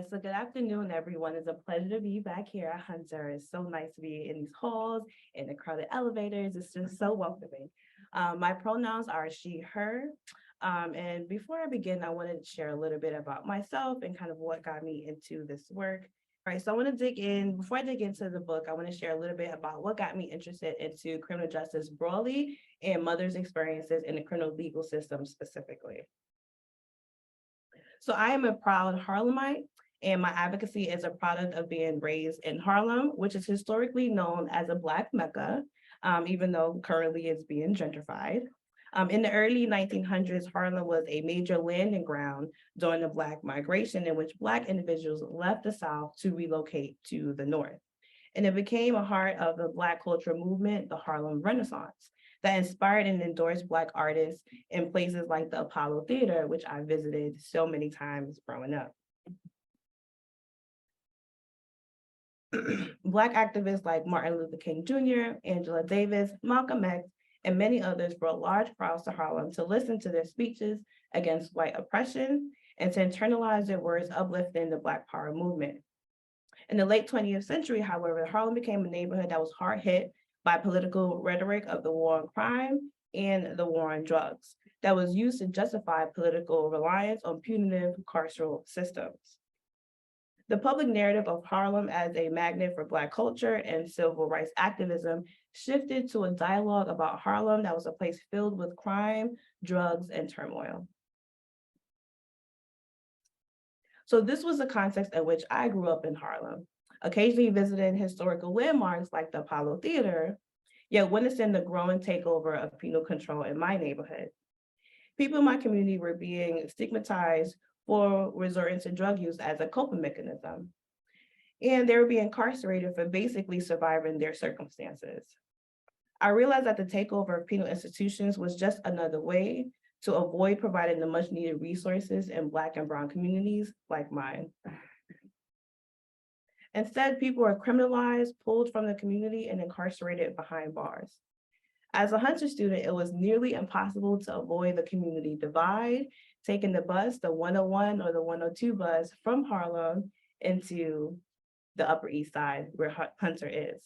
right, so good afternoon, everyone. It's a pleasure to be back here at Hunter. It's so nice to be in these halls, in the crowded elevators. It's just so welcoming. My pronouns are she, her. And before I begin, I wanted to share a little bit about myself and kind of what got me into this work. All right, so I want to dig in, before I dig into the book, I want to share a little bit about what got me interested into criminal justice broadly and mothers' experiences in the criminal legal system specifically. So I am a proud Harlemite, and my advocacy is a product of being raised in Harlem, which is historically known as a Black Mecca, even though currently it's being gentrified. In the early 1900s, Harlem was a major landing ground during the Black migration in which Black individuals left the South to relocate to the North. And it became a heart of the Black cultural movement, the Harlem Renaissance, that inspired and endorsed Black artists in places like the Apollo Theater, which I visited so many times growing up. Black activists like Martin Luther King Jr., Angela Davis, Malcolm X, and many others brought large crowds to Harlem to listen to their speeches against white oppression and to internalize their words uplifting the Black Power movement. In the late 20th century, however, Harlem became a neighborhood that was hard hit by political rhetoric of the war on crime and the war on drugs that was used to justify political reliance on punitive carceral systems. The public narrative of Harlem as a magnet for Black culture and civil rights activism shifted to a dialogue about Harlem that was a place filled with crime, drugs, and turmoil. So this was the context in which I grew up in Harlem, occasionally visiting historical landmarks like the Apollo Theater, yet witnessing the growing takeover of penal control in my neighborhood. People in my community were being stigmatized for resorting to drug use as a coping mechanism, and they were being incarcerated for basically surviving their circumstances. I realized that the takeover of penal institutions was just another way to avoid providing the much needed resources in Black and Brown communities like mine. Instead, people are criminalized, pulled from the community, and incarcerated behind bars. As a Hunter student, it was nearly impossible to avoid the community divide, taking the bus, the 101 or the 102 bus from Harlem into the Upper East Side where Hunter is.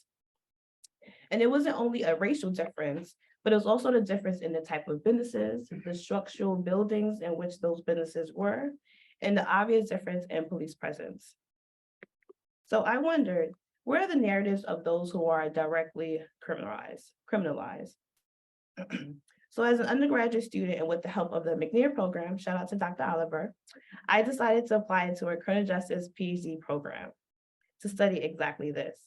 And it wasn't only a racial difference, but it was also the difference in the type of businesses, the structural buildings in which those businesses were, and the obvious difference in police presence. So I wondered, where are the narratives of those who are directly criminalized? So as an undergraduate student and with the help of the McNair program, shout out to Dr. Oliver, I decided to apply into a criminal justice PhD program to study exactly this.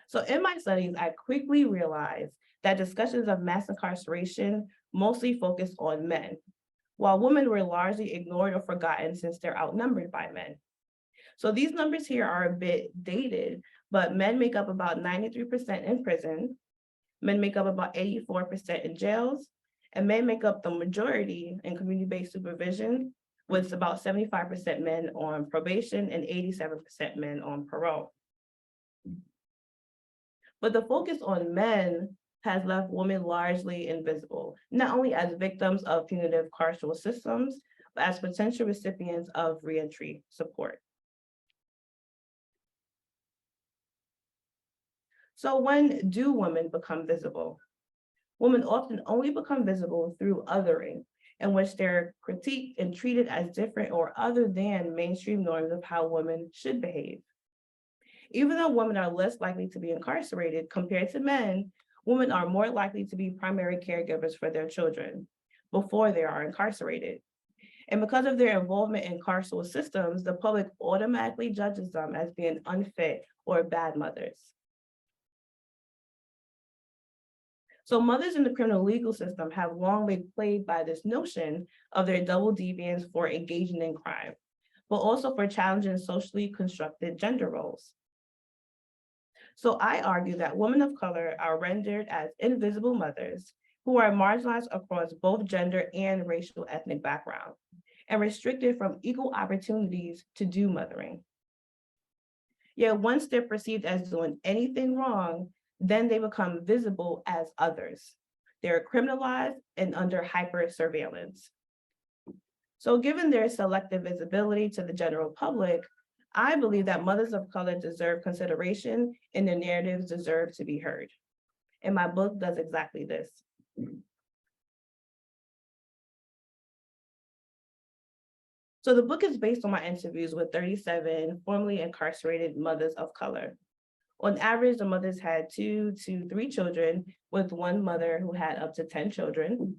So in my studies, I quickly realized that discussions of mass incarceration mostly focused on men, while women were largely ignored or forgotten since they're outnumbered by men. So these numbers here are a bit dated, but men make up about 93% in prison, men make up about 84% in jails, and men make up the majority in community-based supervision, with about 75% men on probation and 87% men on parole. But the focus on men has left women largely invisible, not only as victims of punitive carceral systems, but as potential recipients of reentry support. So when do women become visible? Women often only become visible through othering, in which they're critiqued and treated as different or other than mainstream norms of how women should behave. Even though women are less likely to be incarcerated compared to men, women are more likely to be primary caregivers for their children before they are incarcerated. And because of their involvement in carceral systems, the public automatically judges them as being unfit or bad mothers. So mothers in the criminal legal system have long been plagued by this notion of their double deviance for engaging in crime, but also for challenging socially constructed gender roles. So I argue that women of color are rendered as invisible mothers who are marginalized across both gender and racial ethnic background and restricted from equal opportunities to do mothering. Yet once they're perceived as doing anything wrong, then they become visible as others. They're criminalized and under hyper surveillance. So given their selective visibility to the general public, I believe that mothers of color deserve consideration and their narratives deserve to be heard. And my book does exactly this. So the book is based on my interviews with 37 formerly incarcerated mothers of color. On average, the mothers had 2 to 3 children, with one mother who had up to 10 children.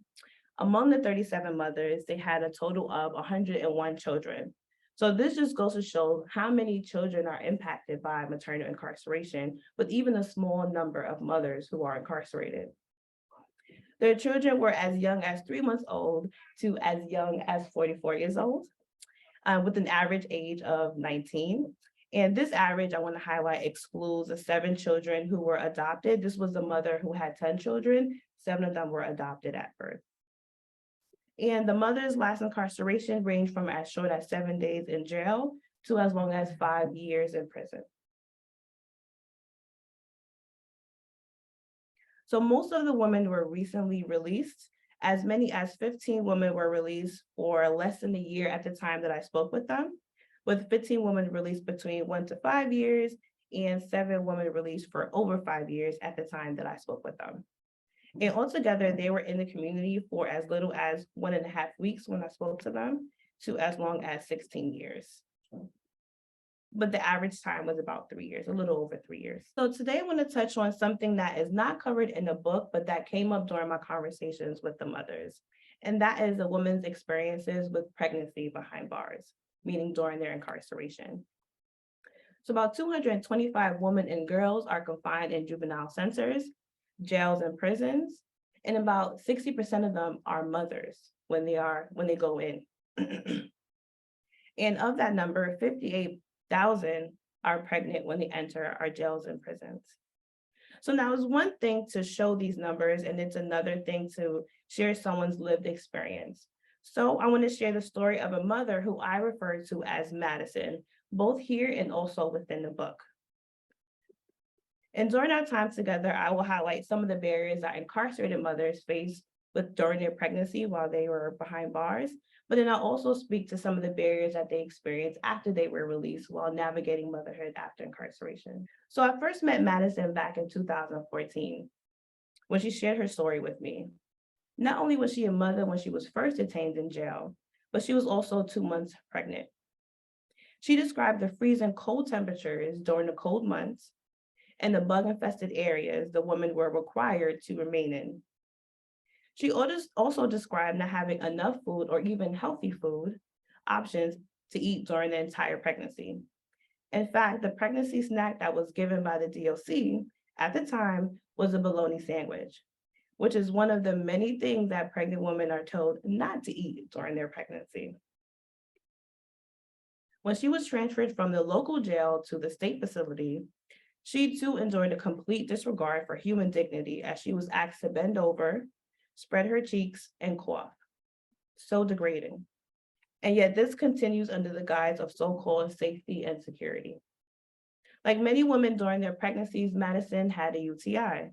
Among the 37 mothers, they had a total of 101 children. So this just goes to show how many children are impacted by maternal incarceration, with even a small number of mothers who are incarcerated. Their children were as young as 3 months old to as young as 44 years old, with an average age of 19. And this average, I want to highlight, excludes the 7 children who were adopted. This was the mother who had 10 children. 7 of them were adopted at birth. And the mother's last incarceration ranged from as short as 7 days in jail to as long as 5 years in prison. So most of the women were recently released. As many as 15 women were released for less than a year at the time that I spoke with them, with 15 women released between 1 to 5 years and 7 women released for over 5 years at the time that I spoke with them. And altogether, they were in the community for as little as 1.5 weeks when I spoke to them, to as long as 16 years. But the average time was about 3 years, a little over 3 years. So today I want to touch on something that is not covered in the book, but that came up during my conversations with the mothers. And that is a woman's experiences with pregnancy behind bars, meaning during their incarceration. So about 225 women and girls are confined in juvenile centers, jails, and prisons, and about 60% of them are mothers when they go in. And of that number, 58,000 are pregnant when they enter our jails and prisons. So now it's one thing to show these numbers, and it's another thing to share someone's lived experience. So I want to share the story of a mother who I refer to as Madison, both here and also within the book. And during our time together, I will highlight some of the barriers that incarcerated mothers face during their pregnancy while they were behind bars, but then I'll also speak to some of the barriers that they experienced after they were released while navigating motherhood after incarceration. So I first met Madison back in 2014 when she shared her story with me. Not only was she a mother when she was first detained in jail, but she was also 2 months pregnant. She described the freezing cold temperatures during the cold months and the bug-infested areas the women were required to remain in. She also described not having enough food or even healthy food options to eat during the entire pregnancy. In fact, the pregnancy snack that was given by the DOC at the time was a bologna sandwich, which is one of the many things that pregnant women are told not to eat during their pregnancy. When she was transferred from the local jail to the state facility, she too endured a complete disregard for human dignity as she was asked to bend over, spread her cheeks, and cough. So degrading. And yet this continues under the guise of so-called safety and security. Like many women during their pregnancies, Madison had a UTI.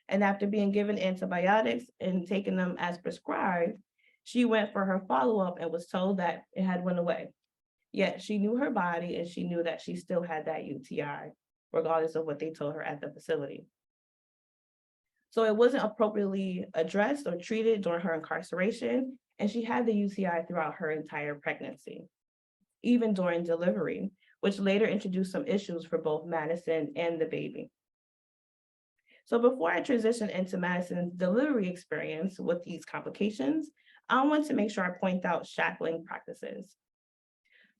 And after being given antibiotics and taking them as prescribed, she went for her follow-up and was told that it had went away. Yet she knew her body and she knew that she still had that UTI, regardless of what they told her at the facility. So it wasn't appropriately addressed or treated during her incarceration, and she had the UTI throughout her entire pregnancy, even during delivery, which later introduced some issues for both Madison and the baby. So before I transition into Madison's delivery experience with these complications, I want to make sure I point out shackling practices.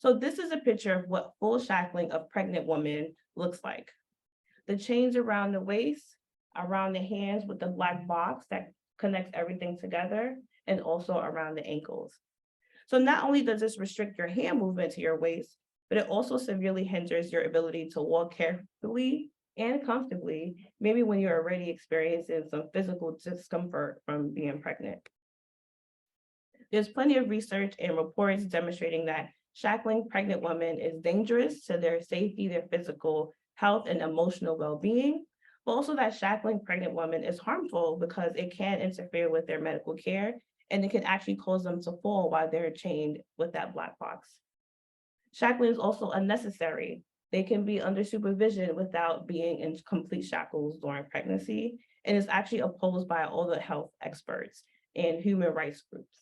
So this is a picture of what full shackling of pregnant women looks like. The chains around the waist, around the hands with the black box that connects everything together, and also around the ankles. So not only does this restrict your hand movement to your waist, but it also severely hinders your ability to walk carefully and comfortably, maybe when you're already experiencing some physical discomfort from being pregnant. There's plenty of research and reports demonstrating that shackling pregnant women is dangerous to their safety, their physical health, and emotional well-being, but also that shackling pregnant women is harmful because it can interfere with their medical care and it can actually cause them to fall while they're chained with that black box. Shackling is also unnecessary. They can be under supervision without being in complete shackles during pregnancy, and is actually opposed by all the health experts and human rights groups.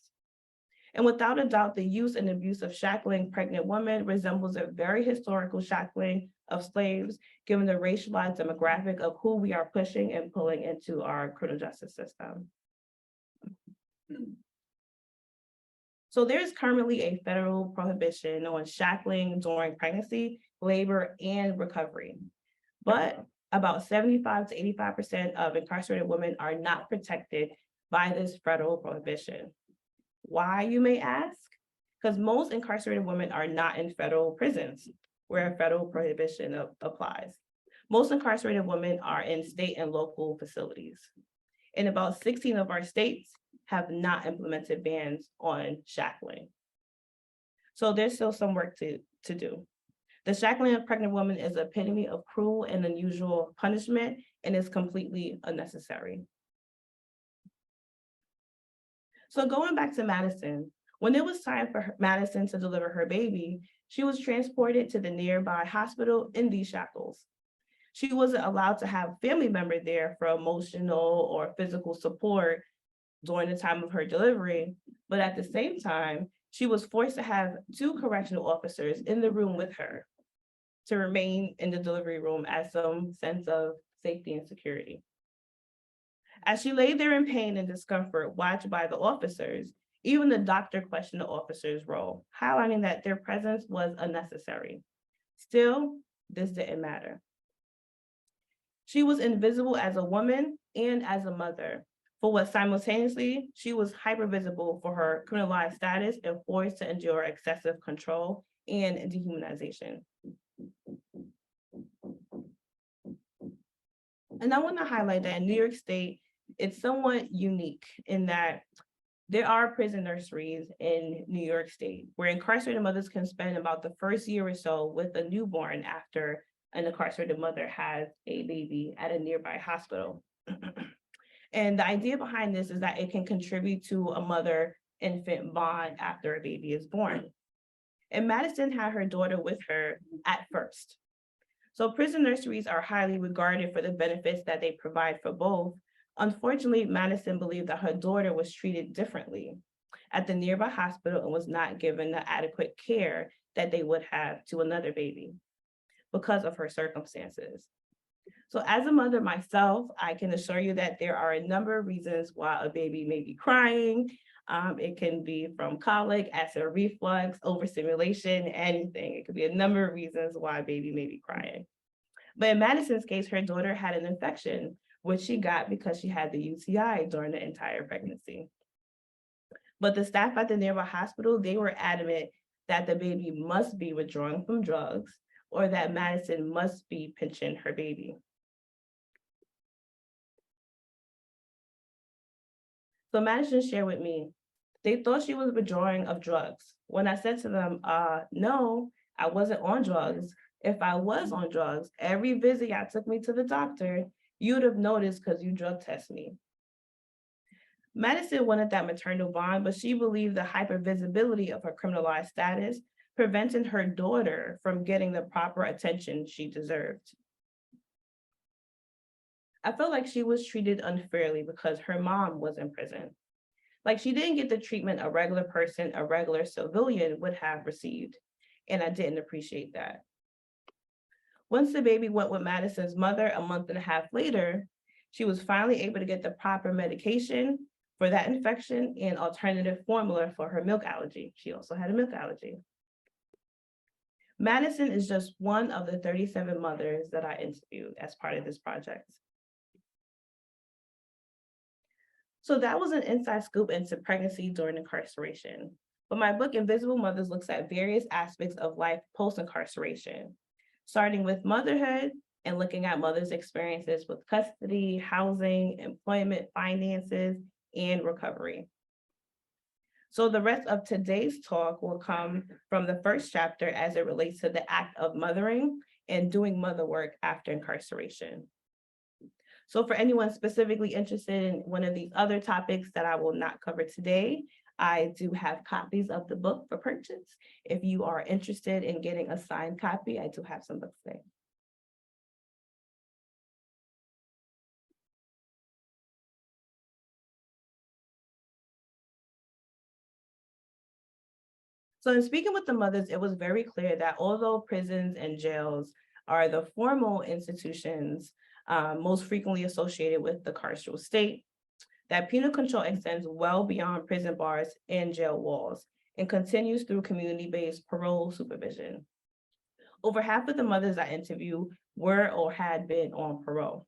And without a doubt, the use and abuse of shackling pregnant women resembles a very historical shackling of slaves, given the racialized demographic of who we are pushing and pulling into our criminal justice system. So there is currently a federal prohibition on shackling during pregnancy, labor, and recovery. But about 75 to 85% of incarcerated women are not protected by this federal prohibition. Why, you may ask? Because most incarcerated women are not in federal prisons where a federal prohibition applies. Most incarcerated women are in state and local facilities. And about 16 of our states have not implemented bans on shackling. So there's still some work to do. The shackling of pregnant women is an epitome of cruel and unusual punishment and is completely unnecessary. So going back to Madison, when it was time for Madison to deliver her baby, she was transported to the nearby hospital in these shackles. She wasn't allowed to have family members there for emotional or physical support during the time of her delivery, but at the same time, she was forced to have 2 correctional officers in the room with her to remain in the delivery room as some sense of safety and security. As she lay there in pain and discomfort, watched by the officers, even the doctor questioned the officer's role, highlighting that their presence was unnecessary. Still, this didn't matter. She was invisible as a woman and as a mother, for what simultaneously, she was hypervisible for her criminalized status and forced to endure excessive control and dehumanization. And I want to highlight that in New York State, it's somewhat unique in that there are prison nurseries in New York State where incarcerated mothers can spend about the first year or so with a newborn after an incarcerated mother has a baby at a nearby hospital. And the idea behind this is that it can contribute to a mother-infant bond after a baby is born. And Madison had her daughter with her at first. So prison nurseries are highly regarded for the benefits that they provide for both. Unfortunately, Madison believed that her daughter was treated differently at the nearby hospital and was not given the adequate care that they would have to another baby because of her circumstances. So as a mother myself, I can assure you that there are a number of reasons why a baby may be crying. It can be from colic, acid reflux, overstimulation, anything. It could be a number of reasons why a baby may be crying. But in Madison's case, her daughter had an infection, which she got because she had the UTI during the entire pregnancy. But the staff at the nearby hospital, they were adamant that the baby must be withdrawing from drugs or that Madison must be pinching her baby. So Madison shared with me, they thought she was withdrawing of drugs. When I said to them, no, I wasn't on drugs. If I was on drugs, every visit y'all took me to the doctor, you'd have noticed because you drug test me. Madison wanted that maternal bond, but she believed the hypervisibility of her criminalized status prevented her daughter from getting the proper attention she deserved. I felt like she was treated unfairly because her mom was in prison. Like she didn't get the treatment a regular person, a regular civilian would have received. And I didn't appreciate that. Once the baby went with Madison's mother a month and a half later, she was finally able to get the proper medication for that infection and alternative formula for her milk allergy. She also had a milk allergy. Madison is just one of the 37 mothers that I interviewed as part of this project. So that was an inside scoop into pregnancy during incarceration. But my book, Invisible Mothers, looks at various aspects of life post-incarceration, starting with motherhood and looking at mothers' experiences with custody, housing, employment, finances, and recovery. So the rest of today's talk will come from the first chapter as it relates to the act of mothering and doing mother work after incarceration. So for anyone specifically interested in one of these other topics that I will not cover today, I do have copies of the book for purchase. If you are interested in getting a signed copy, I do have some books there. So in speaking with the mothers, it was very clear that although prisons and jails are the formal institutions most frequently associated with the carceral state, that penal control extends well beyond prison bars and jail walls and continues through community-based parole supervision. Over half of the mothers I interviewed were or had been on parole.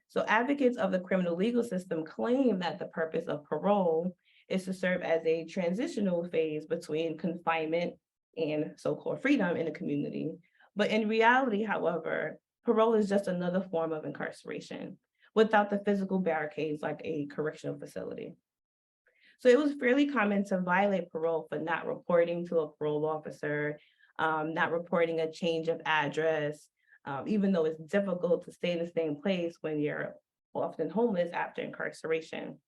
So advocates of the criminal legal system claim that the purpose of parole is to serve as a transitional phase between confinement and so-called freedom in the community. But in reality, however, parole is just another form of incarceration without the physical barricades like a correctional facility. So it was fairly common to violate parole for not reporting to a parole officer, not reporting a change of address, even though it's difficult to stay in the same place when you're often homeless after incarceration.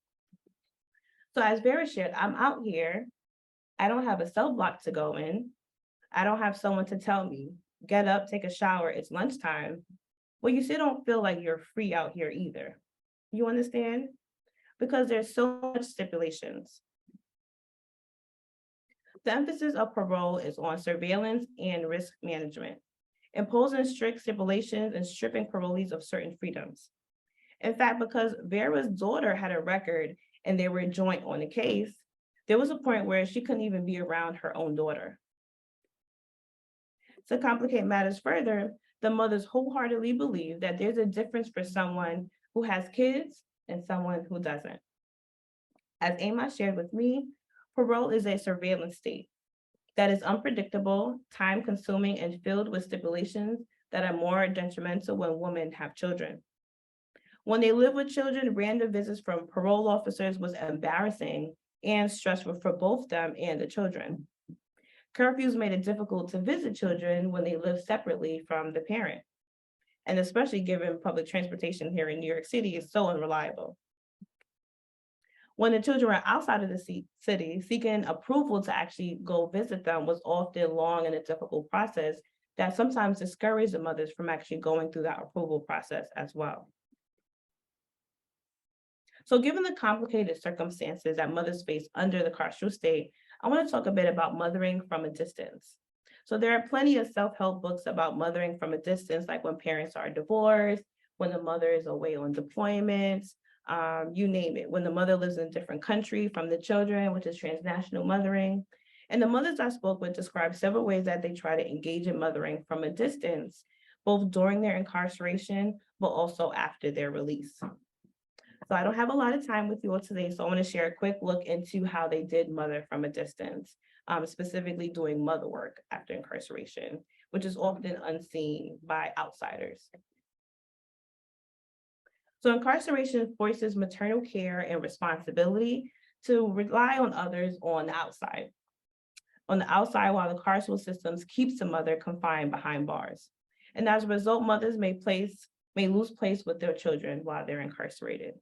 So as Vera shared, I'm out here. I don't have a cell block to go in. I don't have someone to tell me, get up, take a shower, it's lunchtime. Well, you still don't feel like you're free out here either. You understand? Because there's so much stipulations. The emphasis of parole is on surveillance and risk management, imposing strict stipulations and stripping parolees of certain freedoms. In fact, because Vera's daughter had a record and they were joint on the case, there was a point where she couldn't even be around her own daughter. To complicate matters further, the mothers wholeheartedly believe that there's a difference for someone who has kids and someone who doesn't. As Ama shared with me, parole is a surveillance state that is unpredictable, time-consuming, and filled with stipulations that are more detrimental when women have children. When they live with children, random visits from parole officers was embarrassing and stressful for both them and the children. Curfews made it difficult to visit children when they live separately from the parent, and especially given public transportation here in New York City is so unreliable. When the children were outside of the city, seeking approval to actually go visit them was often long and a difficult process that sometimes discouraged the mothers from actually going through that approval process as well. So given the complicated circumstances that mothers face under the carceral state, I want to talk a bit about mothering from a distance. So there are plenty of self-help books about mothering from a distance, like when parents are divorced, when the mother is away on deployments, you name it, when the mother lives in a different country from the children, which is transnational mothering. And the mothers I spoke with described several ways that they try to engage in mothering from a distance, both during their incarceration, but also after their release. So I don't have a lot of time with you all today, so I want to share a quick look into how they did mother from a distance, specifically doing mother work after incarceration, which is often unseen by outsiders. So incarceration forces maternal care and responsibility to rely on others on the outside. On the outside, while the carceral systems keeps the mother confined behind bars. And as a result, mothers may lose place with their children while they're incarcerated.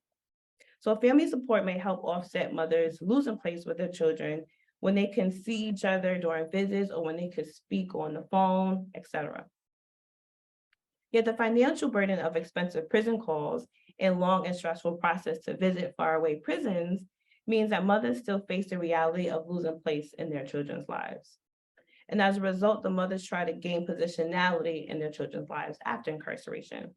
So family support may help offset mothers losing place with their children when they can see each other during visits or when they could speak on the phone, etc. Yet the financial burden of expensive prison calls and long and stressful process to visit faraway prisons means that mothers still face the reality of losing place in their children's lives. And as a result, the mothers try to gain positionality in their children's lives after incarceration.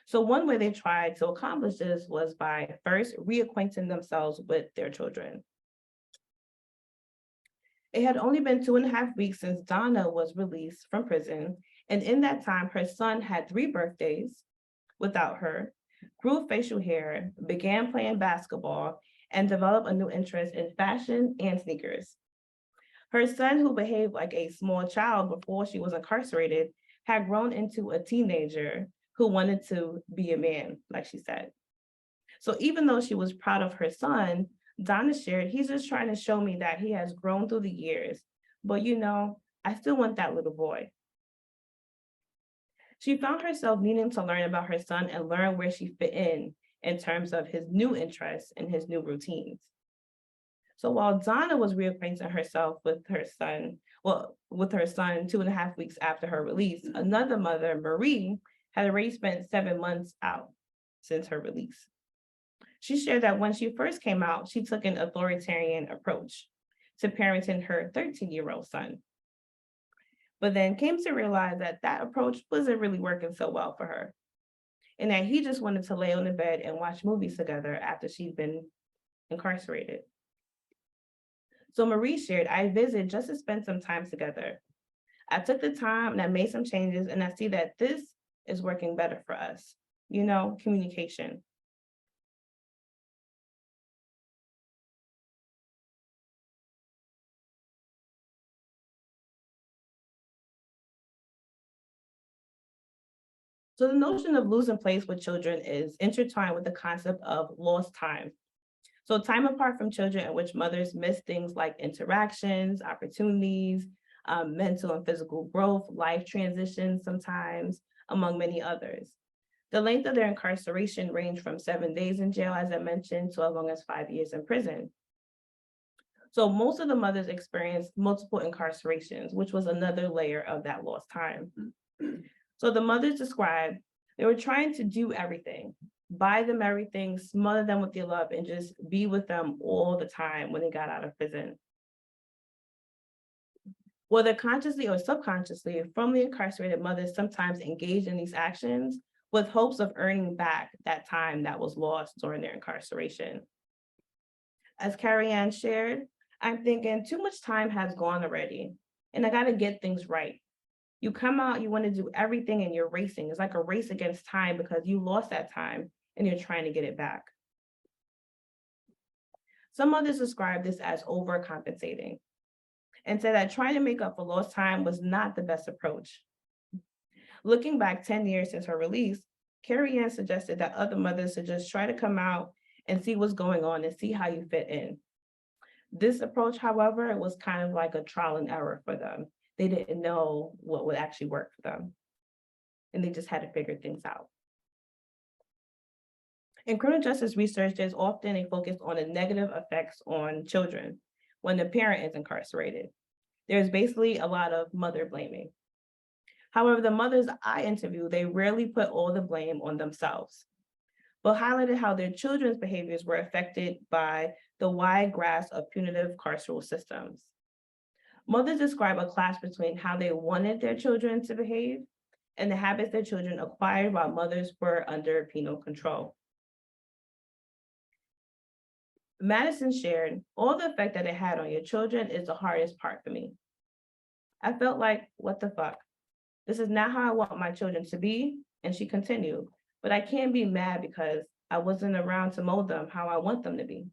So one way they tried to accomplish this was by first reacquainting themselves with their children. It had only been 2.5 weeks since Donna was released from prison, and in that time, her son had 3 birthdays without her, grew facial hair, began playing basketball, and developed a new interest in fashion and sneakers. Her son, who behaved like a small child before she was incarcerated, had grown into a teenager who wanted to be a man, like she said. So even though she was proud of her son, Donna shared, he's just trying to show me that he has grown through the years, but I still want that little boy. She found herself needing to learn about her son and learn where she fit in terms of his new interests and his new routines. So while Donna was reacquainting herself with her son, with her son 2.5 weeks after her release, another mother, Marie, had already spent 7 months out since her release. She shared that when she first came out, she took an authoritarian approach to parenting her 13-year-old son, but then came to realize that that approach wasn't really working so well for her, and that he just wanted to lay on the bed and watch movies together after she'd been incarcerated. So Marie shared, I visited just to spend some time together. I took the time and I made some changes, and I see that this is working better for us. Communication. So the notion of losing place with children is intertwined with the concept of lost time. So time apart from children in which mothers miss things like interactions, opportunities, mental and physical growth, life transitions sometimes, among many others. The length of their incarceration ranged from 7 days in jail, as I mentioned, to as long as 5 years in prison. So most of the mothers experienced multiple incarcerations, which was another layer of that lost time. So the mothers described they were trying to do everything, buy them everything, smother them with your love, and just be with them all the time when they got out of prison. Whether consciously or subconsciously, formerly incarcerated mothers sometimes engage in these actions with hopes of earning back that time that was lost during their incarceration. As Carrie Ann shared, I'm thinking too much time has gone already, and I got to get things right. You come out, you want to do everything, and you're racing. It's like a race against time because you lost that time and you're trying to get it back. Some others describe this as overcompensating and said that trying to make up for lost time was not the best approach. Looking back 10 years since her release, Carrie Ann suggested that other mothers should just try to come out and see what's going on and see how you fit in. This approach, however, was kind of like a trial and error for them. They didn't know what would actually work for them, and they just had to figure things out. In criminal justice research, there's often a focus on the negative effects on children when the parent is incarcerated. There's basically a lot of mother blaming. However, the mothers I interviewed, they rarely put all the blame on themselves, but highlighted how their children's behaviors were affected by the wide grasp of punitive carceral systems. Mothers describe a clash between how they wanted their children to behave and the habits their children acquired while mothers were under penal control. Madison shared, all the effect that it had on your children is the hardest part for me. I felt like, what the fuck? This is not how I want my children to be. And she continued, but I can't be mad because I wasn't around to mold them how I want them to be.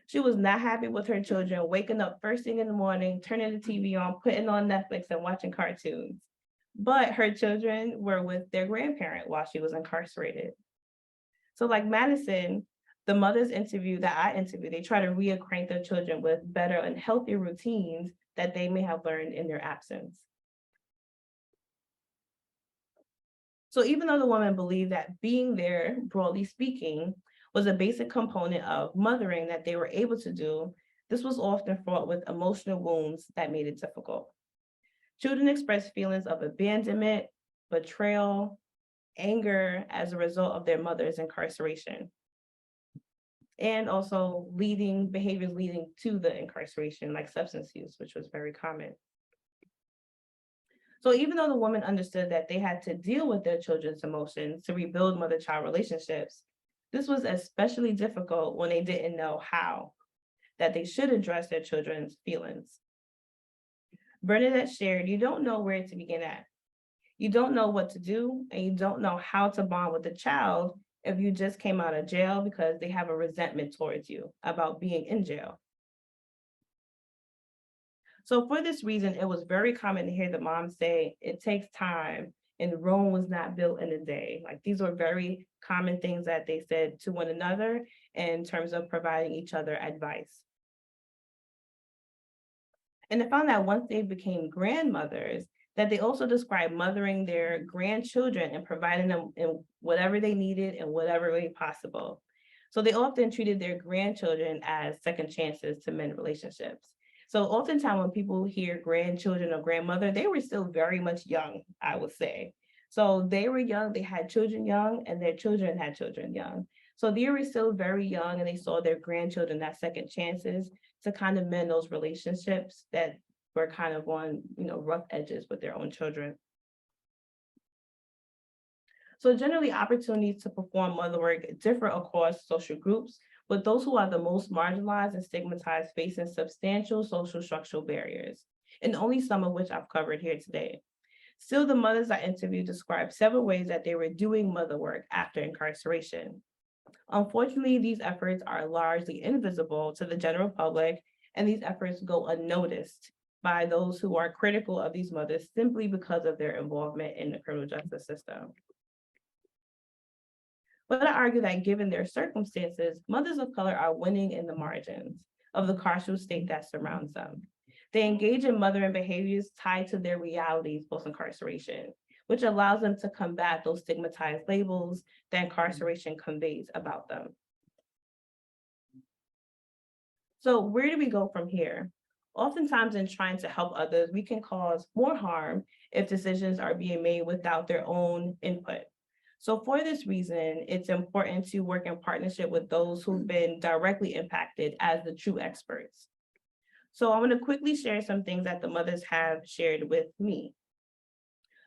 She was not happy with her children waking up first thing in the morning, turning the TV on, putting on Netflix and watching cartoons. But her children were with their grandparent while she was incarcerated. So like Madison, the mothers that I interviewed, they try to reacquaint their children with better and healthier routines that they may have learned in their absence. So even though the woman believed that being there, broadly speaking, was a basic component of mothering that they were able to do, this was often fraught with emotional wounds that made it difficult. Children expressed feelings of abandonment, betrayal, anger as a result of their mother's incarceration, and also behaviors leading to the incarceration, like substance use, which was very common. So even though the woman understood that they had to deal with their children's emotions to rebuild mother-child relationships, this was especially difficult when they didn't know how that they should address their children's feelings. Bernadette shared, you don't know where to begin at. You don't know what to do, and you don't know how to bond with the child if you just came out of jail because they have a resentment towards you about being in jail. So for this reason, it was very common to hear the mom say, it takes time and Rome was not built in a day. Like these were very common things that they said to one another in terms of providing each other advice. And I found that once they became grandmothers, that they also described mothering their grandchildren and providing them in whatever they needed in whatever way possible. So they often treated their grandchildren as second chances to mend relationships. So oftentimes when people hear grandchildren or grandmother, they were still very much young, I would say. So they were young, they had children young, and their children had children young. So they were still very young and they saw their grandchildren as second chances to kind of mend those relationships that were kind of on, rough edges with their own children. So generally, opportunities to perform mother work differ across social groups, with those who are the most marginalized and stigmatized facing substantial social structural barriers, and only some of which I've covered here today. Still, the mothers I interviewed described several ways that they were doing mother work after incarceration. Unfortunately, these efforts are largely invisible to the general public, and these efforts go unnoticed by those who are critical of these mothers simply because of their involvement in the criminal justice system. But I argue that given their circumstances, mothers of color are winning in the margins of the carceral state that surrounds them. They engage in mothering behaviors tied to their realities post-incarceration, which allows them to combat those stigmatized labels that incarceration conveys about them. So where do we go from here? Oftentimes in trying to help others, we can cause more harm if decisions are being made without their own input. So for this reason, it's important to work in partnership with those who've been directly impacted as the true experts. So I want to quickly share some things that the mothers have shared with me.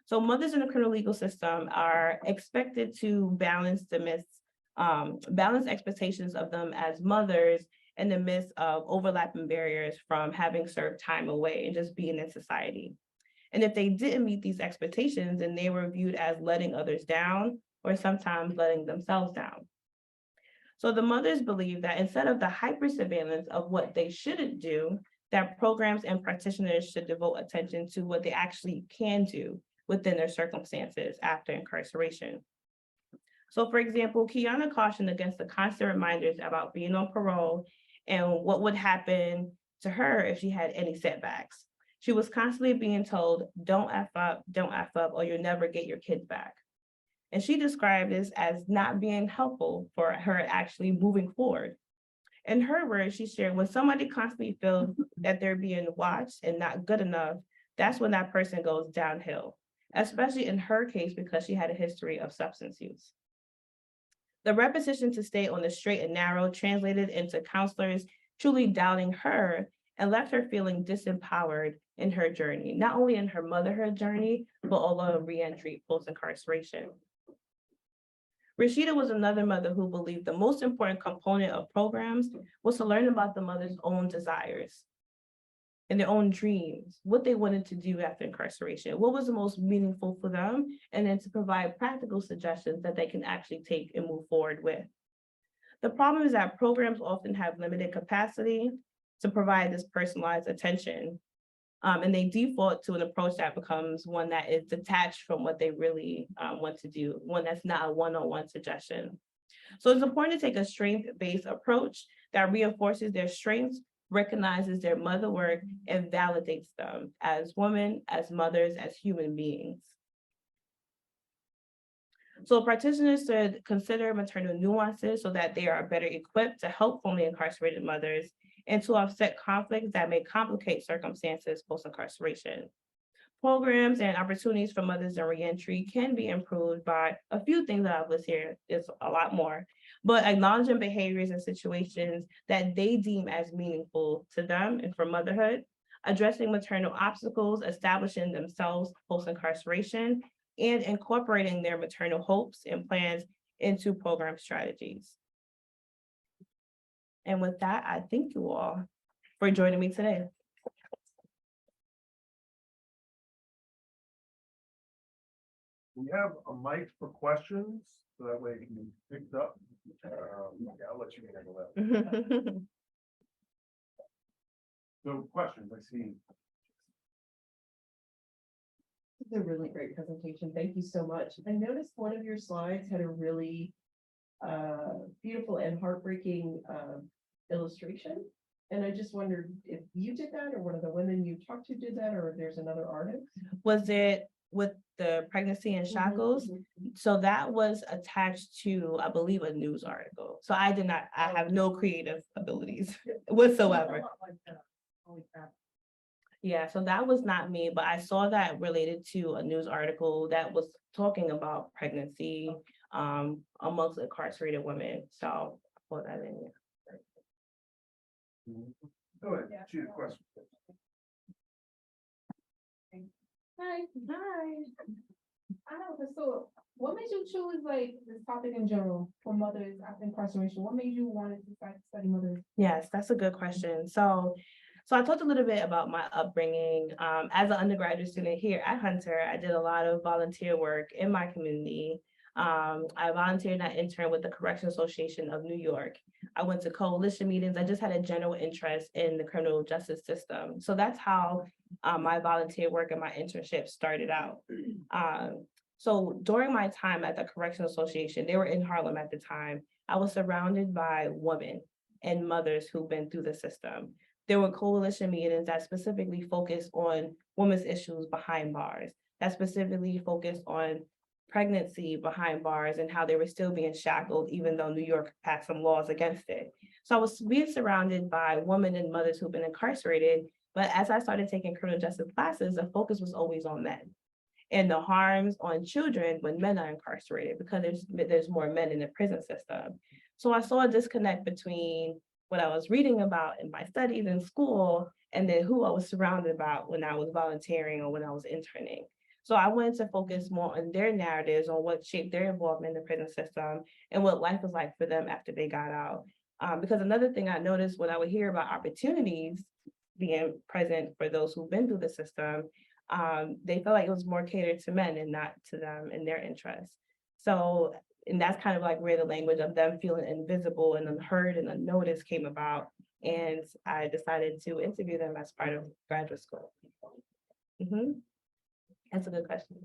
So mothers in the criminal legal system are expected to balance expectations of them as mothers in the midst of overlapping barriers from having served time away and just being in society. And if they didn't meet these expectations, then they were viewed as letting others down or sometimes letting themselves down. So the mothers believe that instead of the hyper surveillance of what they shouldn't do, that programs and practitioners should devote attention to what they actually can do within their circumstances after incarceration. So for example, Kiana cautioned against the constant reminders about being on parole and what would happen to her if she had any setbacks. She was constantly being told, don't F up, or you'll never get your kids back. And she described this as not being helpful for her actually moving forward. In her words, she shared, when somebody constantly feels that they're being watched and not good enough, that's when that person goes downhill, especially in her case because she had a history of substance use. The repetition to stay on the straight and narrow translated into counselors truly doubting her and left her feeling disempowered in her journey, not only in her motherhood journey, but also re-entry post-incarceration. Rashida was another mother who believed the most important component of programs was to learn about the mother's own desires and their own dreams, what they wanted to do after incarceration, what was the most meaningful for them, and then to provide practical suggestions that they can actually take and move forward with. The problem is that programs often have limited capacity to provide this personalized attention, and they default to an approach that becomes one that is detached from what they really want to do, one that's not a one-on-one suggestion. So it's important to take a strength-based approach that reinforces their strengths, recognizes their mother work, and validates them as women, as mothers, as human beings. So practitioners should consider maternal nuances so that they are better equipped to help formerly incarcerated mothers and to offset conflicts that may complicate circumstances post-incarceration. Programs and opportunities for mothers in reentry can be improved by a few things that I've listed here. There's a lot more, but acknowledging behaviors and situations that they deem as meaningful to them and for motherhood, addressing maternal obstacles, establishing themselves post-incarceration, and incorporating their maternal hopes and plans into program strategies. And with that, I thank you all for joining me today. We have a mic for questions, so that way it can be picked up. Yeah, I'll let you handle that. So questions, I see. This is a really great presentation. Thank you so much. I noticed one of your slides had a really beautiful and heartbreaking illustration And I just wondered if you did that, or one of the women you talked to did that, or if there's another artist? Was it with the pregnancy in shackles? So that was attached to, I believe, a news article. So I did not, I have no creative abilities whatsoever. Yeah, so that was not me, but I saw that related to a news article that was talking about pregnancy amongst incarcerated women. So I put that in. Go ahead, shoot a question. Hi, Hi. I have a so what made you choose like this topic in general for mothers after incarceration? What made you want to decide to study mothers? Yes, that's a good question. So I talked a little bit about my upbringing. As an undergraduate student here at Hunter, I did a lot of volunteer work in my community. I volunteered and I interned with the Correctional Association of New York. I went to coalition meetings. I just had a general interest in the criminal justice system. So that's how my volunteer work and my internship started out. So during my time at the Correctional Association, they were in Harlem at the time, I was surrounded by women and mothers who've been through the system. There were coalition meetings that specifically focused on women's issues behind bars, that specifically focused on pregnancy behind bars and how they were still being shackled, even though New York passed some laws against it. So I was being surrounded by women and mothers who've been incarcerated. But as I started taking criminal justice classes, the focus was always on men and the harms on children when men are incarcerated, because there's more men in the prison system. So I saw a disconnect between what I was reading about in my studies in school and then who I was surrounded about when I was volunteering or when I was interning. So I wanted to focus more on their narratives, on what shaped their involvement in the prison system and what life was like for them after they got out. Because another thing I noticed when I would hear about opportunities being present for those who've been through the system, they felt like it was more catered to men and not to them and their interests. So, and that's kind of like where the language of them feeling invisible and unheard and unnoticed came about. And I decided to interview them as part of graduate school. That's a good question.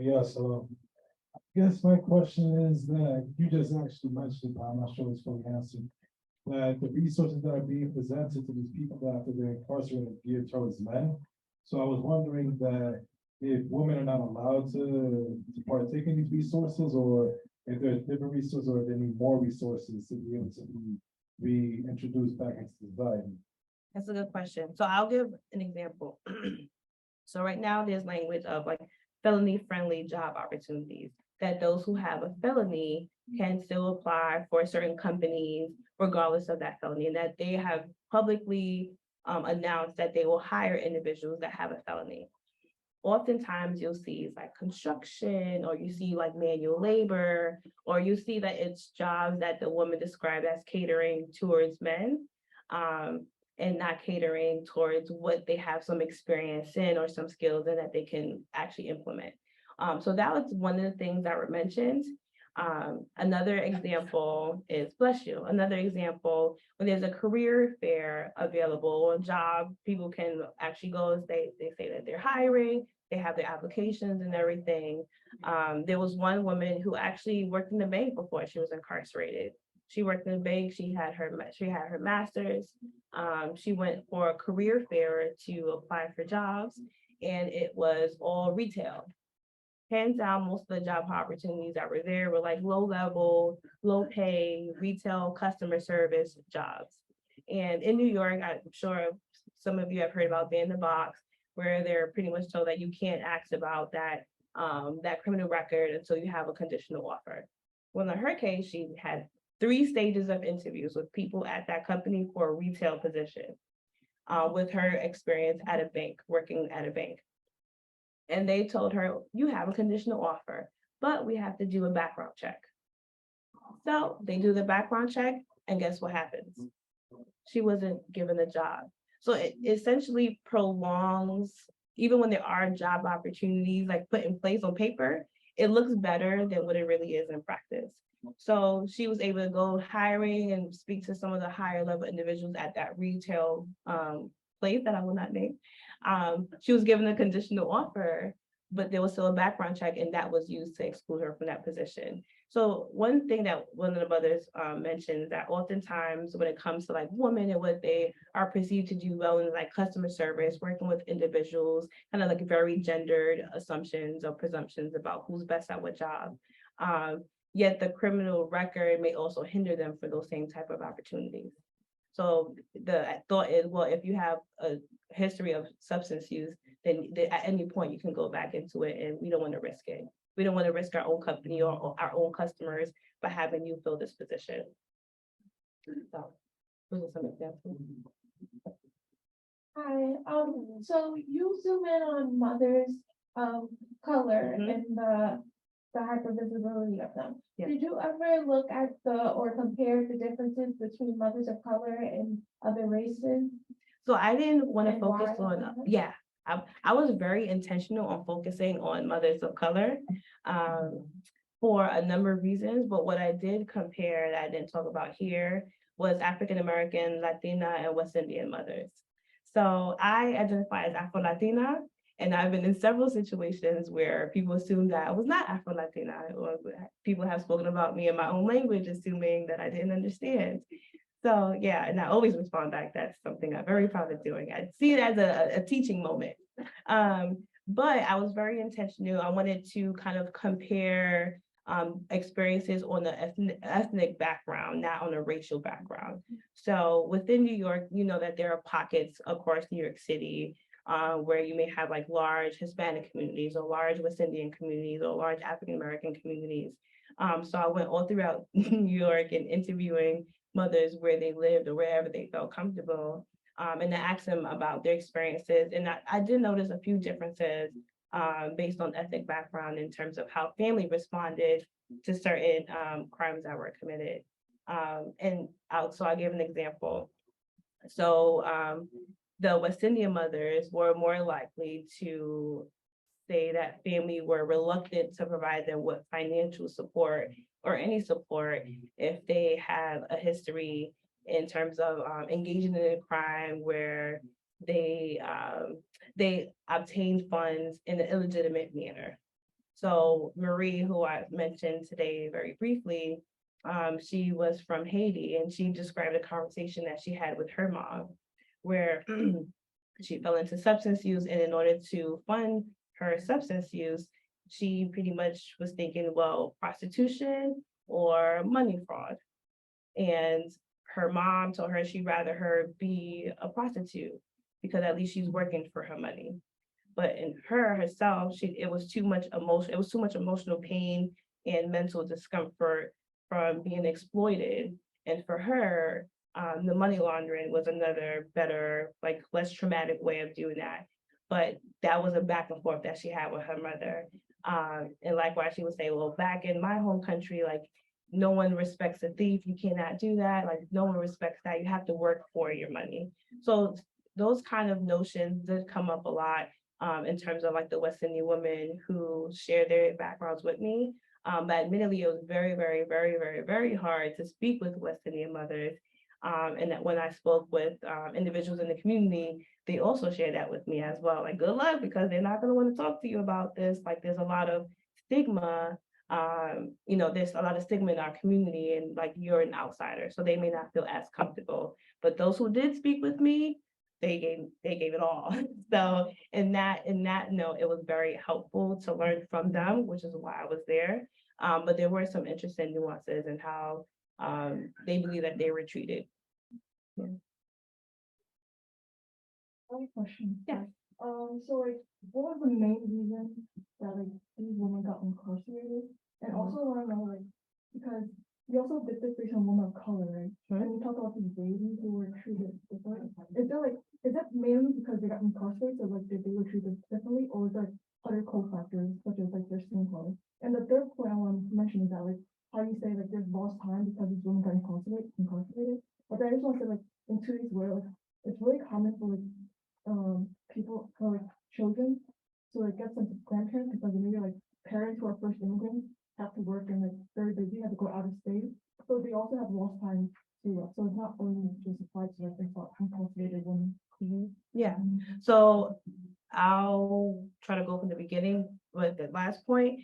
Yeah, so I guess my question is that you just actually mentioned, but I'm not sure it's fully answered, that the resources that are being presented to these people that after they're incarcerated are geared towards men. So I was wondering that if women are not allowed to partake in these resources, or if there's different resources, or if they need more resources to be able to be reintroduced back into society. That's a good question. So I'll give an example. So right now there's language of like felony-friendly job opportunities, that those who have a felony can still apply for certain companies regardless of that felony, and that they have publicly announced that they will hire individuals that have a felony. Oftentimes you'll see it's like construction, or you see like manual labor, or you see that it's jobs that the woman described as catering towards men. And not catering towards what they have some experience in or some skills in that they can actually implement. So that was one of the things that were mentioned. Another example is, bless you, another example, when there's a career fair available, a job, people can actually go and they say that they're hiring, they have their applications and everything. There was one woman who actually worked in the bank before she was incarcerated. She worked in the bank, she had her master's. She went for a career fair to apply for jobs, and it was all retail. Hands down, most of the job opportunities that were there were like low level, low pay, retail customer service jobs. And in New York, I'm sure some of you have heard about Ban the Box, where they're pretty much told that you can't ask about that criminal record until you have a conditional offer. Well, in her case, she had 3 stages of interviews with people at that company for a retail position, with her experience at a bank, working at a bank. And they told her, you have a conditional offer, but we have to do a background check. So they do the background check, and guess what happens? She wasn't given the job. So it essentially prolongs, even when there are job opportunities like put in place on paper, it looks better than what it really is in practice. So she was able to go hiring and speak to some of the higher level individuals at that retail place that I will not name. She was given a conditional offer, but there was still a background check, and that was used to exclude her from that position. So one thing that one of the mothers mentioned is that oftentimes when it comes to like women and what they are perceived to do well in like customer service, working with individuals, kind of like very gendered assumptions or presumptions about who's best at what job. Yet the criminal record may also hinder them for those same type of opportunities. So the thought is, well, if you have a history of substance use, then at any point you can go back into it, and we don't want to risk it. We don't want to risk our own company or our own customers by having you fill this position. So those are some examples. Hi, so you zoom in on mothers of color Mhm. and the hypervisibility of them. Yeah. Did you ever look at or compare the differences between mothers of color and other races? So I didn't want to And focus why? on, yeah, I was very intentional on focusing on mothers of color for a number of reasons. But what I did compare that I didn't talk about here was African-American, Latina, and West Indian mothers. So I identify as Afro-Latina, and I've been in several situations where people assume that I was not Afro-Latina, or people have spoken about me in my own language, assuming that I didn't understand. So yeah, and I always respond back, that's something I'm very proud of doing. I see it as a teaching moment. But I was very intentional. I wanted to kind of compare experiences on the ethnic background, not on a racial background. So within New York, you know that there are pockets across New York City where you may have like large Hispanic communities or large West Indian communities or large African-American communities. So I went all throughout New York and interviewing mothers where they lived or wherever they felt comfortable, and to ask them about their experiences. And I did notice a few differences based on ethnic background in terms of how family responded to certain crimes that were committed. So I'll give an example. So the West Indian mothers were more likely to say that family were reluctant to provide them with financial support or any support if they have a history in terms of engaging in a crime where they obtained funds in an illegitimate manner. So Marie, who I mentioned today very briefly, she was from Haiti, and she described a conversation that she had with her mom, where she fell into substance use, and in order to fund her substance use, she pretty much was thinking, well, prostitution or money fraud. And her mom told her she'd rather her be a prostitute because at least she's working for her money. But in herself, it was too much emotional pain and mental discomfort from being exploited. And for her, the money laundering was another better, like less traumatic way of doing that. But that was a back and forth that she had with her mother. And likewise, she would say, well, back in my home country, like no one respects a thief. You cannot do that. Like no one respects that. You have to work for your money. So those kind of notions did come up a lot in terms of like the West Indian women who share their backgrounds with me. But admittedly, it was very, very, very, very, very hard to speak with West Indian mothers. And that when I spoke with individuals in the community, they also shared that with me as well. Like, good luck, because they're not going to want to talk to you about this. Like, there's a lot of stigma. There's a lot of stigma in our community, and like you're an outsider, so they may not feel as comfortable. But those who did speak with me, they gave it all. So in that note, it was very helpful to learn from them, which is why I was there. But there were some interesting nuances in how they believe that they were treated. I have a question. Yeah. So like, what was the main reason that like these women got incarcerated? And also I want to know, like, because we also did this based on women of color, right? And we talked about these babies who were treated different. Is that mainly because they got incarcerated, or like they were treated differently, or is there other cofactors such as like their skin color? And the third point I want to mention is that like how you say like there's lost time because these women got incarcerated. But I just want to say like in today's world, it's really common for like people or like children to like get some grandparents, because maybe like parents who are first immigrants have to work and like very busy, have to go out of state. So they also have lost time too. So it's not only just applied to like incarcerated women. Yeah. So I'll try to go from the beginning with the last point.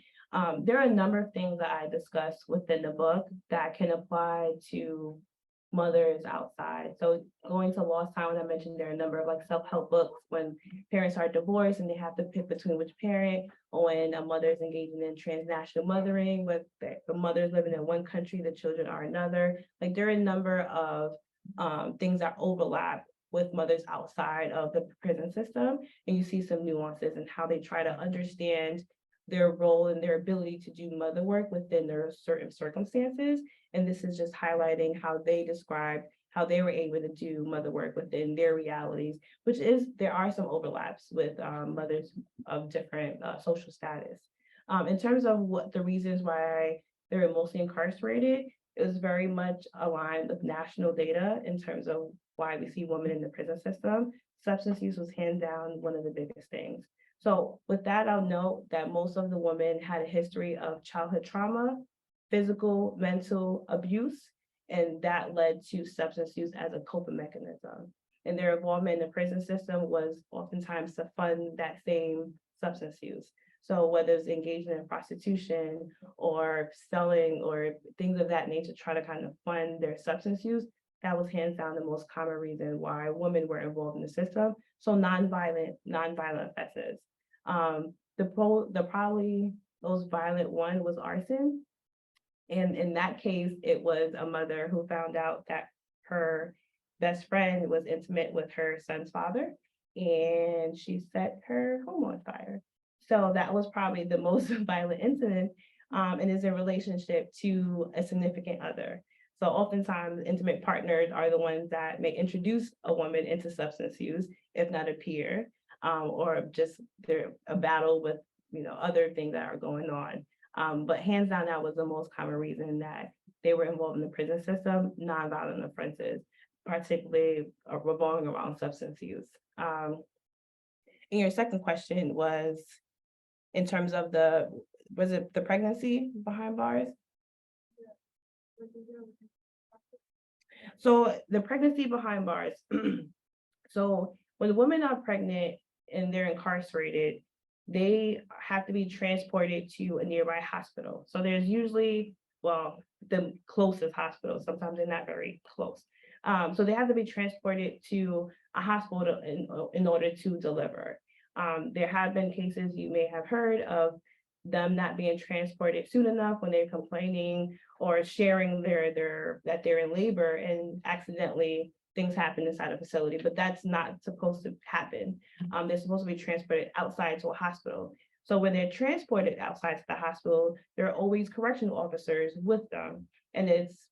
There are a number of things that I discuss within the book that can apply to mothers outside. So going to Lost Time, when I mentioned there are a number of like self-help books when parents are divorced and they have to pick between which parent, or when a mother is engaging in transnational mothering, with the mother's living in one country, the children are another. Like there are a number of things that overlap with mothers outside of the prison system, and you see some nuances in how they try to understand their role and their ability to do mother work within their certain circumstances. And this is just highlighting how they describe how they were able to do mother work within their realities, which is, there are some overlaps with mothers of different social status. In terms of what the reasons why they're mostly incarcerated, it was very much aligned with national data in terms of why we see women in the prison system. Substance use was hands down one of the biggest things. So with that, I'll note that most of the women had a history of childhood trauma, physical, mental abuse, and that led to substance use as a coping mechanism. And their involvement in the prison system was oftentimes to fund that same substance use. So whether it's engagement in prostitution or selling or things of that nature, try to kind of fund their substance use, that was hands down the most common reason why women were involved in the system. So nonviolent offenses. The probably most violent one was arson. And in that case, it was a mother who found out that her best friend was intimate with her son's father, and she set her home on fire. So that was probably the most violent incident, and is in relationship to a significant other. So oftentimes intimate partners are the ones that may introduce a woman into substance use, if not a peer, or just they're a battle with, other things that are going on. But hands down, that was the most common reason that they were involved in the prison system, nonviolent offenses, particularly revolving around substance use. And your second question was in terms of was it the pregnancy behind bars? So the pregnancy behind bars. So when women are pregnant and they're incarcerated, they have to be transported to a nearby hospital. So there's usually, well, the closest hospital, sometimes they're not very close. So they have to be transported to a hospital in order to deliver. There have been cases you may have heard of them not being transported soon enough when they're complaining or sharing that they're in labor, and accidentally things happen inside a facility, but that's not supposed to happen. They're supposed to be transported outside to a hospital. So when they're transported outside to the hospital, there are always correctional officers with them. And it's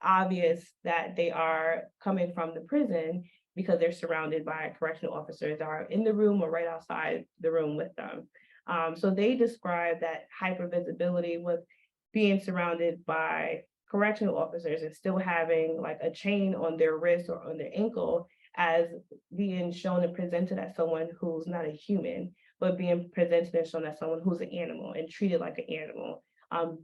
obvious that they are coming from the prison because they're surrounded by correctional officers that are in the room or right outside the room with them. So they describe that hypervisibility with being surrounded by correctional officers and still having like a chain on their wrist or on their ankle as being shown and presented as someone who's not a human, but being presented and shown as someone who's an animal and treated like an animal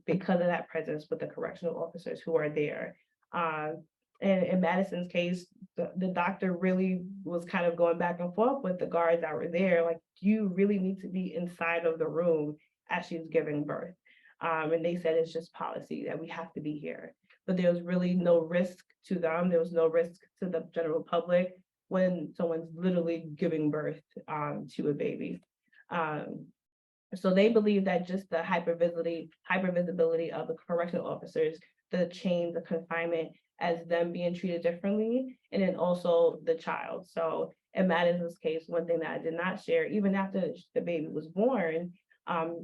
because of that presence with the correctional officers who are there. And in Madison's case, the doctor really was kind of going back and forth with the guards that were there, like, you really need to be inside of the room as she's giving birth. And they said it's just policy that we have to be here. But there was really no risk to them. There was no risk to the general public when someone's literally giving birth to a baby. So they believe that just the hypervisibility of the correctional officers, the chains, the confinement, as them being treated differently, and then also the child. So in Madison's case, one thing that I did not share, even after the baby was born,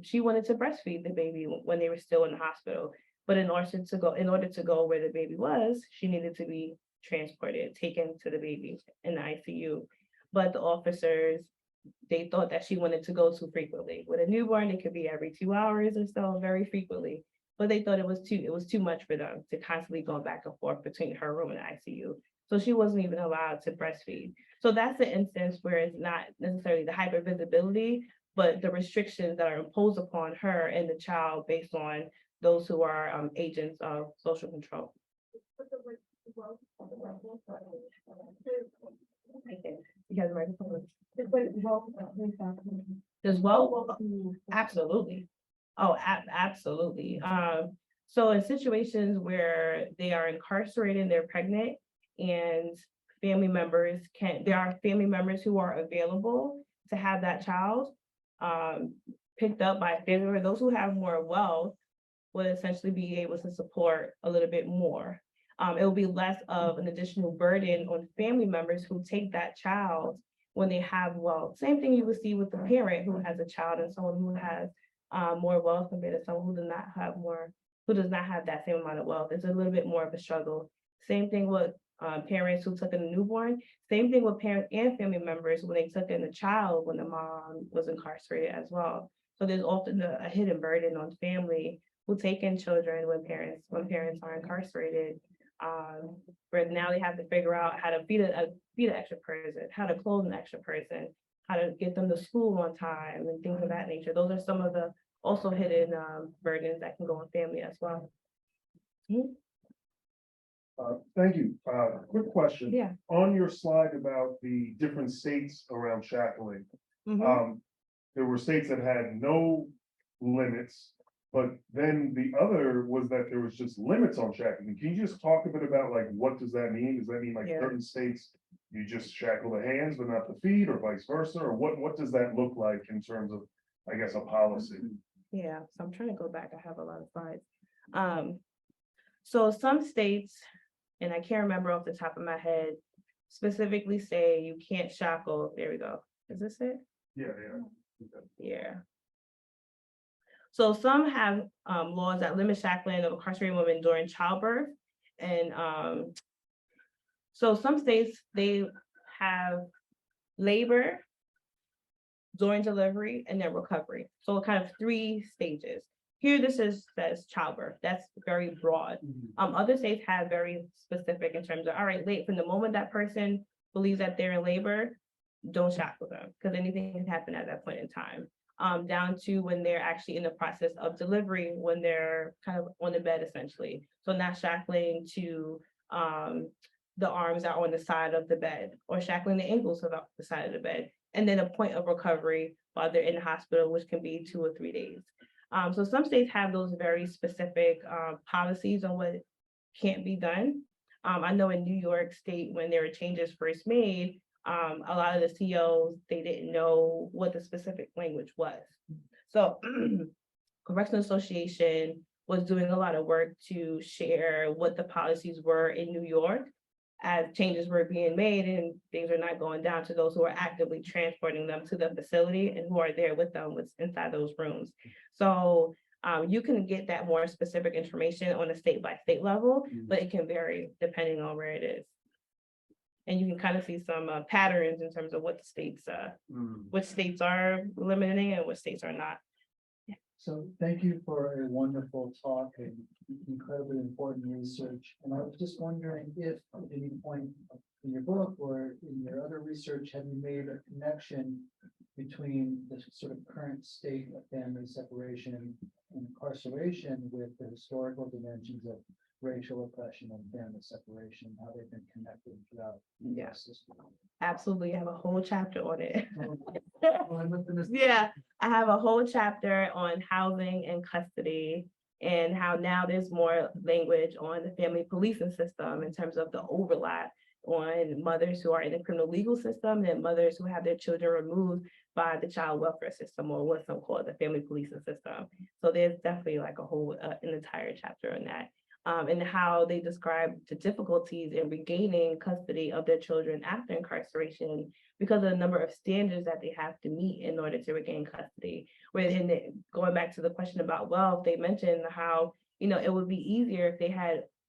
she wanted to breastfeed the baby when they were still in the hospital. But in order to go where the baby was, she needed to be transported, taken to the baby in the ICU. But the officers, they thought that she wanted to go too frequently. With a newborn, it could be every 2 hours or so, very frequently. But they thought it was too much for them to constantly go back and forth between her room and the ICU. So she wasn't even allowed to breastfeed. So that's the instance where it's not necessarily the hypervisibility, but the restrictions that are imposed upon her and the child based on those who are agents of social control. You have the microphone. But well, As well, absolutely. Oh, absolutely. So in situations where they are incarcerated and they're pregnant and there are family members who are available to have that child picked up by a family member, those who have more wealth would essentially be able to support a little bit more. It will be less of an additional burden on family members who take that child when they have wealth. Same thing you would see with the parent who has a child and someone who has more wealth compared to someone who does not have that same amount of wealth. It's a little bit more of a struggle. Same thing with parents who took in a newborn. Same thing with parents and family members when they took in a child when the mom was incarcerated as well. So there's often a hidden burden on family who take in children when parents are incarcerated. Where now they have to figure out how to feed an extra person, how to clothe an extra person, how to get them to school on time and things of that nature. Those are some of the also hidden burdens that can go on family as well. Thank you. Quick question. Yeah. On your slide about the different states around shackling, there were states that had no limits, but then the other was that there was just limits on shackling. Can you just talk a bit about like, what does that mean? Does that mean like certain states, you just shackle the hands but not the feet or vice versa? Or what does that look like in terms of, I guess, a policy? Yeah, so I'm trying to go back. I have a lot of slides. So some states, and I can't remember off the top of my head, specifically say you can't shackle. There we go. Is this it? Yeah, yeah. Okay. Yeah. So some have laws that limit shackling of incarcerated women during childbirth. And so some states, they have labor during delivery and then recovery. So kind of 3 stages. Here, says childbirth. That's very broad. Other states have very specific in terms of, all right, from the moment that person believes that they're in labor, don't shackle them because anything can happen at that point in time. Down to when they're actually in the process of delivery, when they're kind of on the bed essentially. So not shackling to the arms that are on the side of the bed or shackling the ankles to the side of the bed. And then a point of recovery while they're in the hospital, which can be 2 or 3 days. So some states have those very specific policies on what can't be done. I know in New York State, when there were changes first made, a lot of the COs, they didn't know what the specific language was. So Correctional Association was doing a lot of work to share what the policies were in New York as changes were being made and things are not going down to those who are actively transporting them to the facility and who are there with them inside those rooms. So you can get that more specific information on a state by state level, but it can vary depending on where it is. And you can kind of see some patterns in terms of what the states, which states are limiting and which states are not. So thank you for a wonderful talk and incredibly important research. And I was just wondering if at any point in your book or in your other research, have you made a connection between the sort of current state of family separation and incarceration with the historical dimensions of racial oppression and family separation, how they've been connected throughout the system? Absolutely. I have a whole chapter on it. Yeah, I have a whole chapter on housing and custody and how now there's more language on the family policing system in terms of the overlap on mothers who are in the criminal legal system and mothers who have their children removed by the child welfare system, or what's called the family policing system. So there's definitely like a whole an entire chapter on that. And how they describe the difficulties in regaining custody of their children after incarceration because of the number of standards that they have to meet in order to regain custody. Going back to the question about wealth, they mentioned how, it would be easier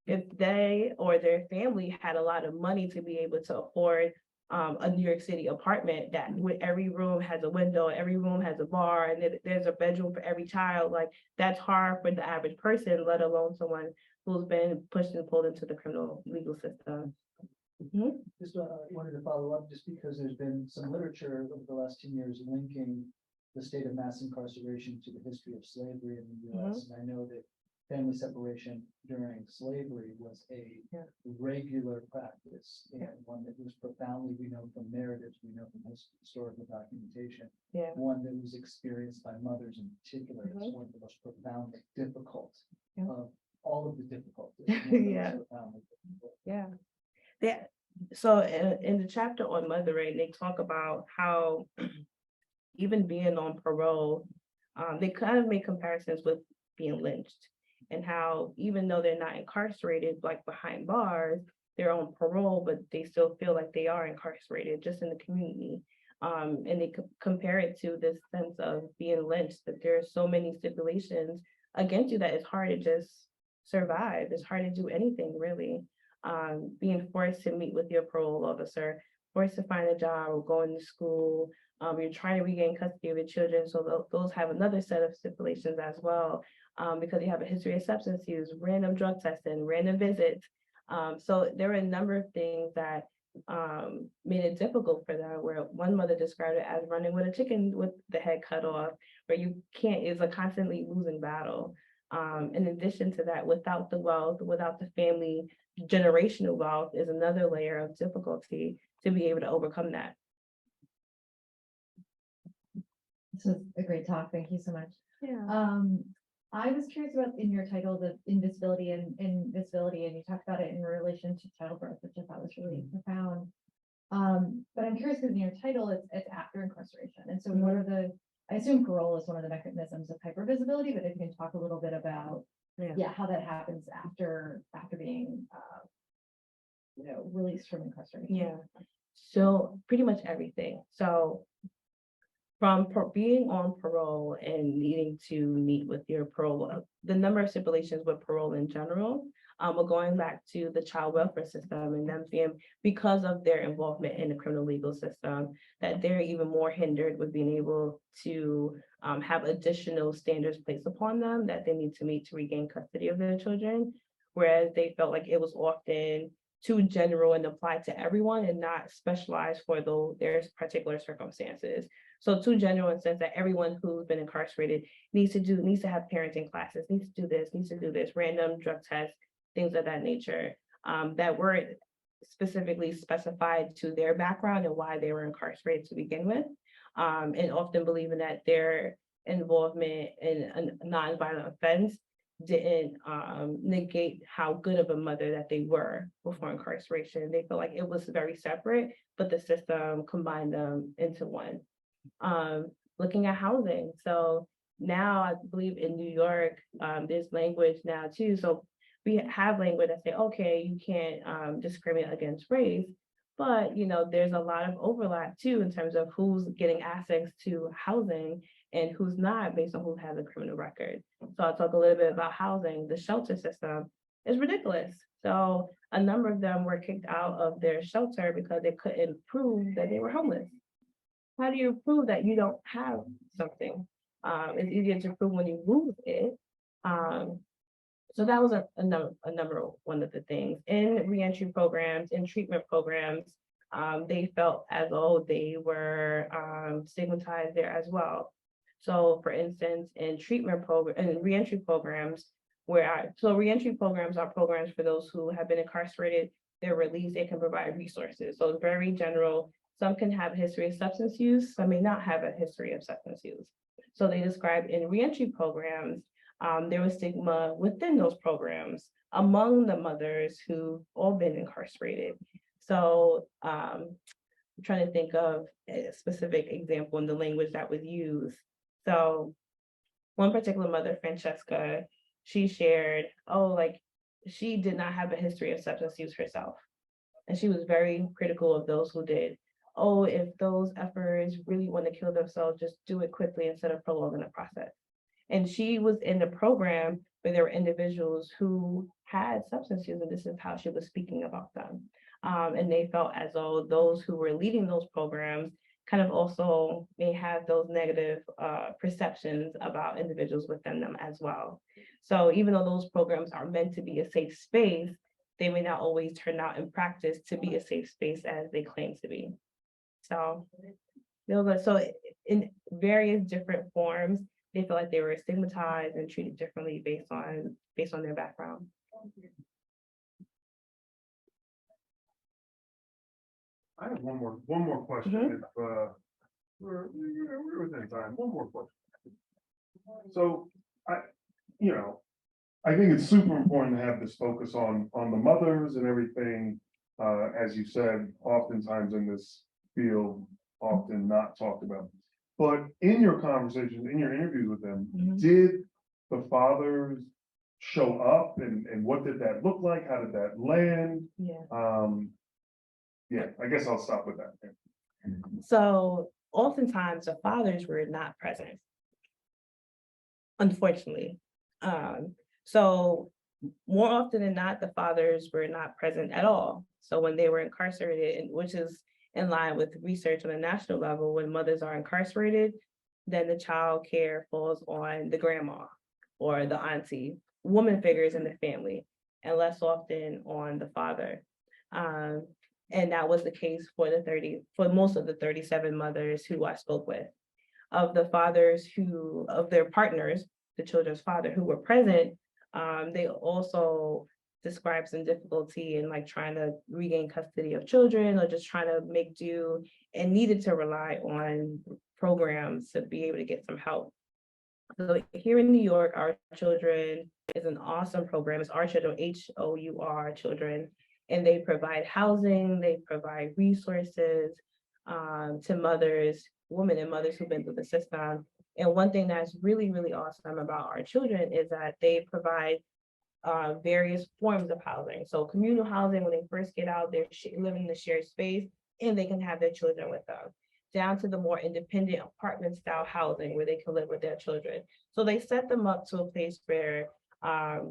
if they or their family had a lot of money to be able to afford a New York City apartment that with every room has a window, every room has a bar, and there's a bedroom for every child. Like that's hard for the average person, let alone someone who's been pushed and pulled into the criminal legal system. Just wanted to follow up just because there's been some literature over the last 10 years linking the state of mass incarceration to the history of slavery in the US. And I know that family separation during slavery was a regular practice, and one that was profoundly, we know from narratives, we know from historical documentation, one that was experienced by mothers in particular as one of the most profoundly difficult of all of the difficulties. So in the chapter on mothering, they talk about how even being on parole, they kind of make comparisons with being lynched, and how even though they're not incarcerated, like behind bars, they're on parole, but they still feel like they are incarcerated just in the community. And they compare it to this sense of being lynched, that there are so many stipulations against you that it's hard to just survive. It's hard to do anything really. Being forced to meet with your parole officer, forced to find a job or going to school. You're trying to regain custody of your children, so those have another set of stipulations as well, because you have a history of substance use, random drug testing, random visits. So there were a number of things that made it difficult for them, where one mother described it as running with a chicken with the head cut off, where you can't, is a constantly losing battle. In addition to that, without the wealth, without the family generational wealth, is another layer of difficulty to be able to overcome that. This was a great talk. Thank you so much. Yeah. I was curious about in your title, the invisibility and visibility, and you talked about it in relation to childbirth, which I thought was really profound. But I'm curious because in your title, it's after incarceration. And so what are the, I assume parole is one of the mechanisms of hypervisibility, but if you can talk a little bit about how that happens after being released from incarceration. Yeah. So pretty much everything. So from being on parole and needing to meet with your parole, the number of stipulations with parole in general, we're going back to the child welfare system and them being, because of their involvement in the criminal legal system, that they're even more hindered with being able to have additional standards placed upon them that they need to meet to regain custody of their children, whereas they felt like it was often too general and applied to everyone and not specialized for their particular circumstances. So too general in the sense that everyone who's been incarcerated needs to have parenting classes, needs to do this, random drug tests, things of that nature, that weren't specifically specified to their background and why they were incarcerated to begin with. And often believing that their involvement in a nonviolent offense didn't negate how good of a mother that they were before incarceration. They felt like it was very separate, but the system combined them into one. Looking at housing. So now I believe in New York, there's language now too. So we have language that say, okay, you can't discriminate against race, but there's a lot of overlap too in terms of who's getting access to housing and who's not based on who has a criminal record. So I'll talk a little bit about housing. The shelter system is ridiculous. So a number of them were kicked out of their shelter because they couldn't prove that they were homeless. How do you prove that you don't have something? It's easier to prove when you lose it. So that was a number one of the things. In reentry programs, in treatment programs, they felt as though they were stigmatized there as well. So for instance, in reentry programs, reentry programs are programs for those who have been incarcerated, they're released, they can provide resources. So it's very general. Some can have a history of substance use, some may not have a history of substance use. So they described in reentry programs, there was stigma within those programs among the mothers who've all been incarcerated. So I'm trying to think of a specific example in the language that was used. So one particular mother, Francesca, she shared, she did not have a history of substance use herself. And she was very critical of those who did. Oh, if those efforts really want to kill themselves, just do it quickly instead of prolonging the process. And she was in the program where there were individuals who had substance use, and this is how she was speaking about them. And they felt as though those who were leading those programs kind of also may have those negative perceptions about individuals within them as well. So even though those programs are meant to be a safe space, they may not always turn out in practice to be a safe space as they claim to be. So in various different forms, they feel like they were stigmatized and treated differently based on based on their background. I have one more question. Mhm. If, we're within time, one more question. So, I think it's super important to have this focus on the mothers and everything. As you said, oftentimes in this field, often not talked about. But in your conversations, in your interviews with them, Mhm. did the fathers show up and what did that look like? How did that land? Yeah. Yeah, I guess I'll stop with that. So oftentimes the fathers were not present, unfortunately. So more often than not, the fathers were not present at all. So when they were incarcerated, which is in line with research on a national level, when mothers are incarcerated, then the child care falls on the grandma or the auntie, woman figures in the family, and less often on the father. And that was the case for most of the 37 mothers who I spoke with. Of the fathers of their partners, the children's father who were present, they also described some difficulty in like trying to regain custody of children or just trying to make do and needed to rely on programs to be able to get some help. So here in New York, Our Children is an awesome program. It's Our Children, HOUR Children, and they provide housing, they provide resources to mothers, women and mothers who've been through the system. And one thing that's really, really awesome about Our Children is that they provide various forms of housing. So communal housing, when they first get out, they're living in the shared space and they can have their children with them, down to the more independent apartment style housing where they can live with their children. So they set them up to a place where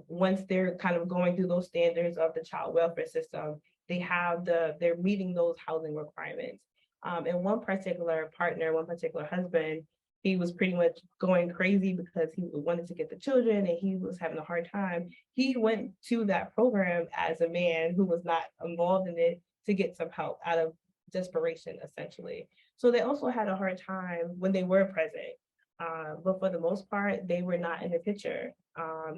once they're kind of going through those standards of the child welfare system, they're meeting those housing requirements. And one particular partner, one particular husband, he was pretty much going crazy because he wanted to get the children and he was having a hard time. He went to that program as a man who was not involved in it to get some help out of desperation, essentially. So they also had a hard time when they were present. But for the most part, they were not in the picture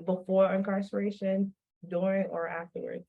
before incarceration, during or afterwards.